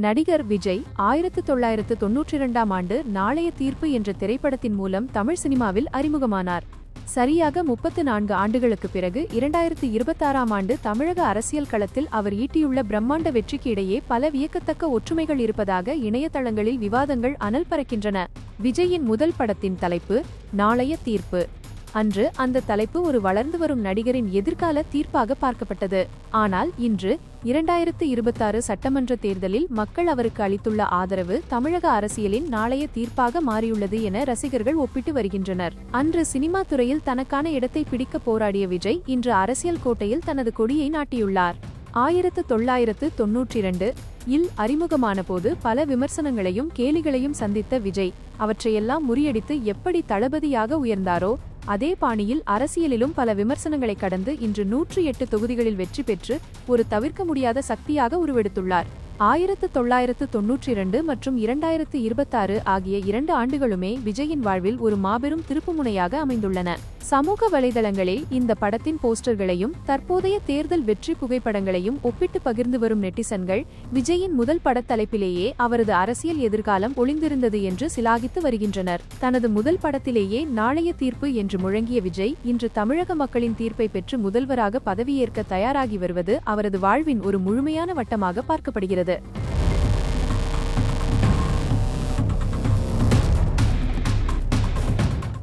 நடிகர் விஜய் 1992ஆம் ஆண்டு நாளைய தீர்ப்பு என்ற திரைப்படத்தின் மூலம் தமிழ் சினிமாவில் அறிமுகமானார். சரியாக 34 ஆண்டுகளுக்கு பிறகு 2026ஆம் ஆண்டு தமிழக அரசியல் களத்தில் அவர் ஈட்டியுள்ள பிரம்மாண்ட வெற்றிக்கு இடையே பல வியக்கத்தக்க ஒற்றுமைகள் இருப்பதாக இணையதளங்களில் விவாதங்கள் அனல் பறக்கின்றன. விஜயின் முதல் படத்தின் தலைப்பு நாளைய தீர்ப்பு. அன்று அந்த தலைப்பு ஒரு வளர்ந்து வரும் நடிகரின் எதிர்கால தீர்ப்பாக பார்க்கப்பட்டது. ஆனால் இன்று 2026 சட்டமன்ற தேர்தலில் மக்கள் அவருக்கு அளித்துள்ள ஆதரவு தமிழக அரசியலின் நாளைய தீர்ப்பாக மாறியுள்ளது என ரசிகர்கள் ஒப்பிட்டு வருகின்றனர். அன்று சினிமா துறையில் தனக்கான இடத்தை பிடிக்க போராடிய விஜய் இன்று அரசியல் கோட்டையில் தனது கொடியை நாட்டியுள்ளார். 1992 இல் அறிமுகமான போது பல விமர்சனங்களையும் கேலிகளையும் சந்தித்த விஜய் அவற்றையெல்லாம் முறியடித்து எப்படி தளபதியாக உயர்ந்தாரோ அதே பாணியில் அரசியலிலும் பல விமர்சனங்களை கடந்து இன்று 108 தொகுதிகளில் வெற்றி பெற்று ஒரு தவிர்க்க முடியாத சக்தியாக உருவெடுத்துள்ளார். 1992 மற்றும் 2026 ஆகிய 2 ஆண்டுகளுமே விஜயின் வாழ்வில் ஒரு மாபெரும் திருப்புமுனையாக அமைந்துள்ளன. சமூக வலைதளங்களில் இந்த படத்தின் போஸ்டர்களையும் தற்போதைய தேர்தல் வெற்றி புகைப்படங்களையும் ஒப்பிட்டு பகிர்ந்து வரும் நெட்டிசன்கள் விஜயின் முதல் படத்தலைப்பிலேயே அவரது அரசியல் எதிர்காலம் ஒளிந்திருந்தது என்று சிலாகித்து வருகின்றனர். தனது முதல் படத்திலேயே நாளைய தீர்ப்பு என்று முழங்கிய விஜய் இன்று தமிழக மக்களின் தீர்ப்பை பெற்று முதல்வராக பதவியேற்க தயாராகி வருவது அவரது வாழ்வின் ஒரு முழுமையான வட்டமாக பார்க்கப்படுகிறது.